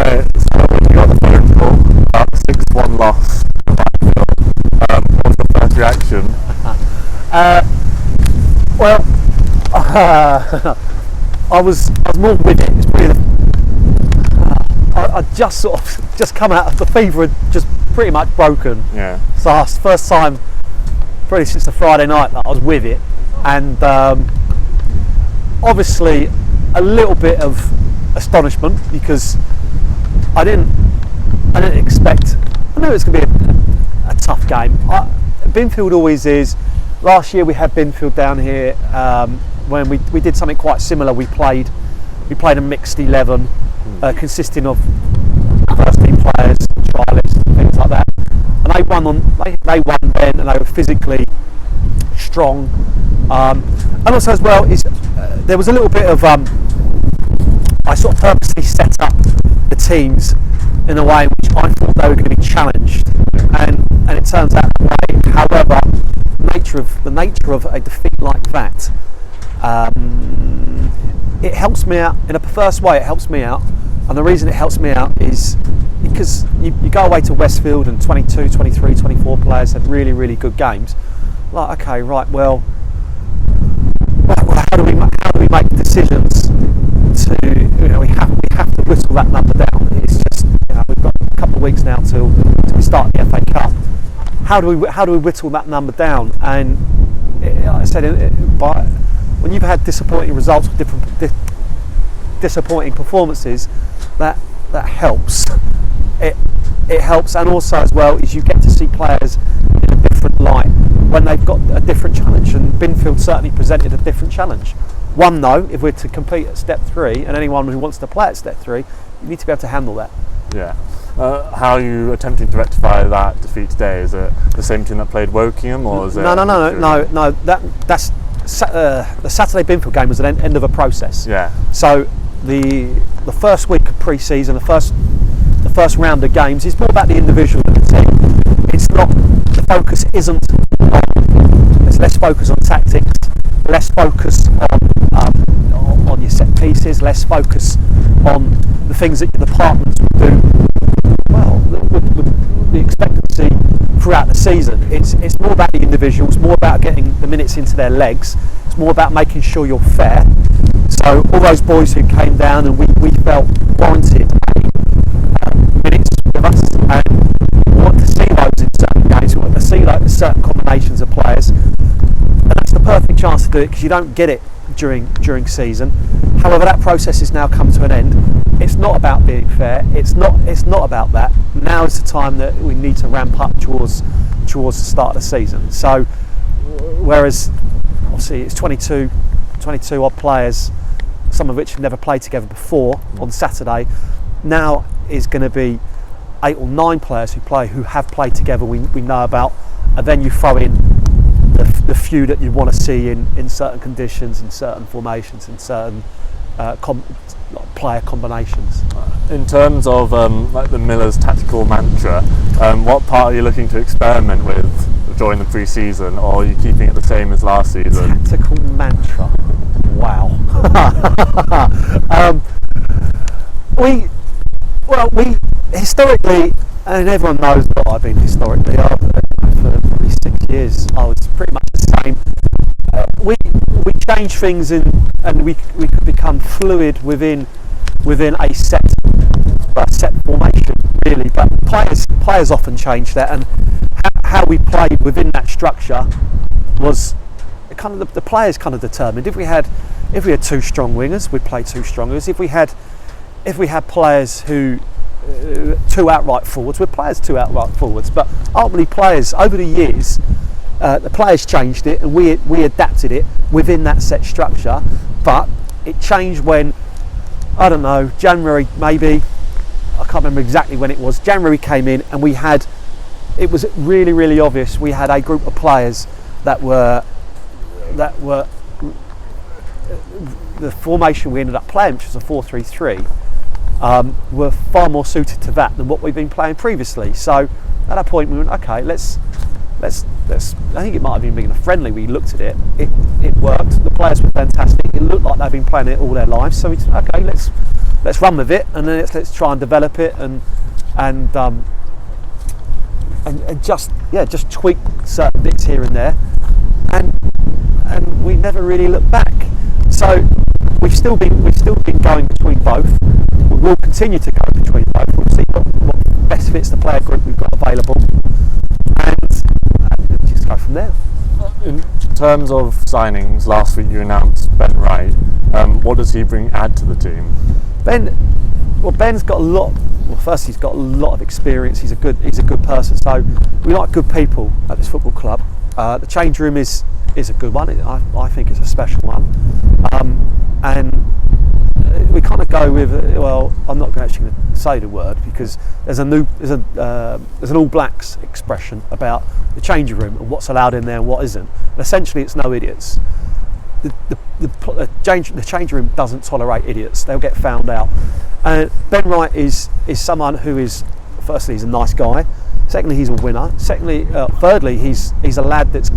So when you got the phone call about the 6-1 loss to Binfield, what was the first reaction? I was more with it. It's pretty, I just come out of the fever, had just pretty much broken. Yeah. So it's the first time, probably since the Friday night, that I was with it, and obviously a little bit of astonishment because I didn't expect. I knew it was going to be a tough game. Binfield always is. Last year we had Binfield down here when we did something quite similar. We played a mixed 11 consisting of first team players, trialists, and things like that. And they won then, and they were physically strong. And also as well there was a little bit of I sort of purposely set up the teams in a way in which I thought they were going to be challenged, and it turns out that way. However, the nature of a defeat like that, it helps me out in a perverse way. It helps me out, and the reason it helps me out is because you go away to Westfield and 22, 23, 24 players had really, really good games. Like, okay, right, well, how do we make decisions to, we have to whittle that number down. It's just, we've got a couple of weeks now till we start the FA Cup. How do we whittle that number down? And like I said, when you've had disappointing results with different disappointing performances, that helps. It helps, and also as well is you get to see players in a different light when they've got a different challenge, and Binfield certainly presented a different challenge. One though, if we're to compete at step 3, and anyone who wants to play at step 3, you need to be able to handle that. Yeah. How are you attempting to rectify that defeat today? Is it the same team that played Wokingham, or is it? No. That's the Saturday Binfield game was an end of a process. Yeah. So the first week of pre-season, the first round of games is more about the individual of the team. It's not, the focus isn't on. There's less focus on tactics, less focus on your set pieces, less focus on the things that your departments would do. Well, would be expected to see throughout the season. It's more about the individuals, more about getting the minutes into their legs. It's more about making sure you're fair. So all those boys who came down and we felt warranted minutes with us, and we want to see those in certain games. We want to see like certain combinations of players, and that's the perfect chance to do it because you don't get it during season. However, that process has now come to an end. It's not about being fair. It's not about that. Now is the time that we need to ramp up towards the start of the season. So, whereas obviously it's 22 odd players, some of which have never played together before on Saturday, now is going to be 8 or 9 players who have played together. We know about, and then you throw in the few that you want to see in certain conditions, in certain formations, in certain player combinations. In terms of like the Miller's tactical mantra, what part are you looking to experiment with during the pre-season, or are you keeping it the same as last season? Tactical mantra. Wow. we historically, and everyone knows that I've been historically, for probably 6 years, I was pretty much the same. We change things and we could become fluid within a set formation, really. But players often change that, and how we played within that structure was kind of the players kind of determined. If we had 2 strong wingers, we'd play 2 strong wingers. If we had players who 2 outright forwards, we'd play as 2 outright forwards. But ultimately, players over the years, the players changed it, and we adapted it within that set structure. But it changed when, I don't know, January maybe, I can't remember exactly when it was. January came in, and it was really, really obvious. We had a group of players that were the formation we ended up playing, which was a 4-3-3, were far more suited to that than what we've been playing previously. So at that point we went, okay, let's I think it might have even been a friendly. We looked at it. It worked. The players were fantastic. It looked like they've been playing it all their lives. So we said, okay, let's run with it, and then let's try and develop it and just tweak certain bits here and there, and we never really looked back. So we've still been going between both. We will continue to go between both. We'll see what best fits the player group we've got available, and just go from there. In terms of signings, last week you announced Ben Wright. What does he add to the team? Ben's got a lot. Well, first he's got a lot of experience. He's a good person. So we like good people at this football club. The change room is a good one. I think it's a special one, and we kind of go with. Well, I'm not actually going to say the word because there's an All Blacks expression about the change room and what's allowed in there and what isn't. And essentially, it's no idiots. The change room doesn't tolerate idiots. They'll get found out. Ben Wright is someone who is, firstly, he's a nice guy. Secondly, he's a winner. Thirdly, he's a lad that's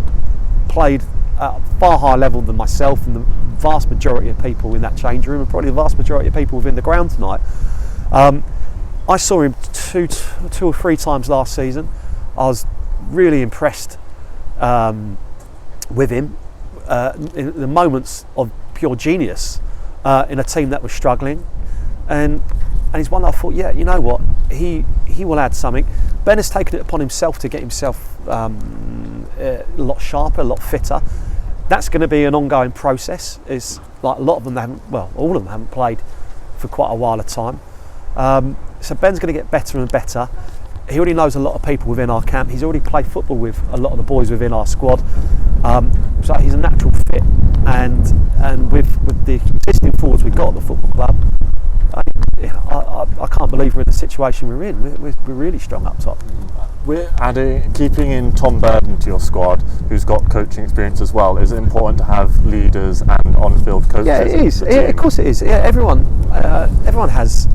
played at a far higher level than myself and the vast majority of people in that change room, and probably the vast majority of people within the ground tonight. I saw him two or three times last season. I was really impressed with him in the moments of pure genius in a team that was struggling, and he's one that I thought, yeah, you know what, he will add something. Ben has taken it upon himself to get himself a lot sharper, a lot fitter. That's going to be an ongoing process. It's like a lot of them all of them haven't played for quite a while of time. So Ben's going to get better and better. He already knows a lot of people within our camp. He's already played football with a lot of the boys within our squad. So he's a natural fit, and with the existing forwards we've got at the football club, I can't believe we're in the situation we're in. We're really strong up top. We're keeping in Tom Bird into your squad, who's got coaching experience as well. Is it important to have leaders and on-field coaches? Yeah, it is. Of course, it is. Yeah, everyone has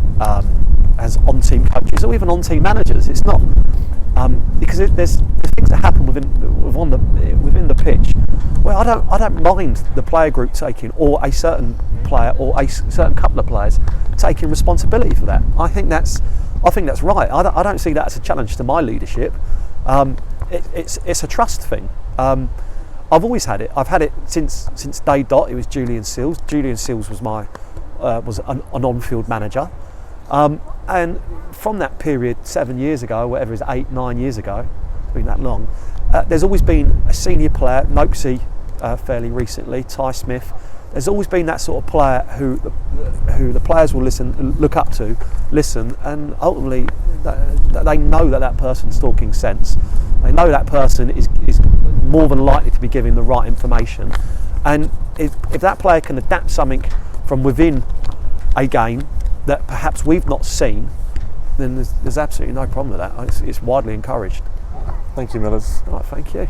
on-team coaches or even on-team managers. It's not because there's things that happen within the pitch. Well, I don't mind the player group taking, or a certain player or a certain couple of players taking responsibility for that. I think that's right. I don't see that as a challenge to my leadership. It's a trust thing. I've always had it. I've had it since day dot. It was Julian Seals. Julian Seals was was an on-field manager, and from that period 7 years ago, whatever it is, 8-9 years ago, it's been that long. There's always been a senior player, Nopesy, fairly recently, Ty Smith. There's always been that sort of player who the players will look up to, and ultimately they know that person's talking sense. They know that person is more than likely to be giving the right information, and if that player can adapt something from within a game that perhaps we've not seen, then there's absolutely no problem with that. It's widely encouraged. Thank you, Millers. Right, thank you.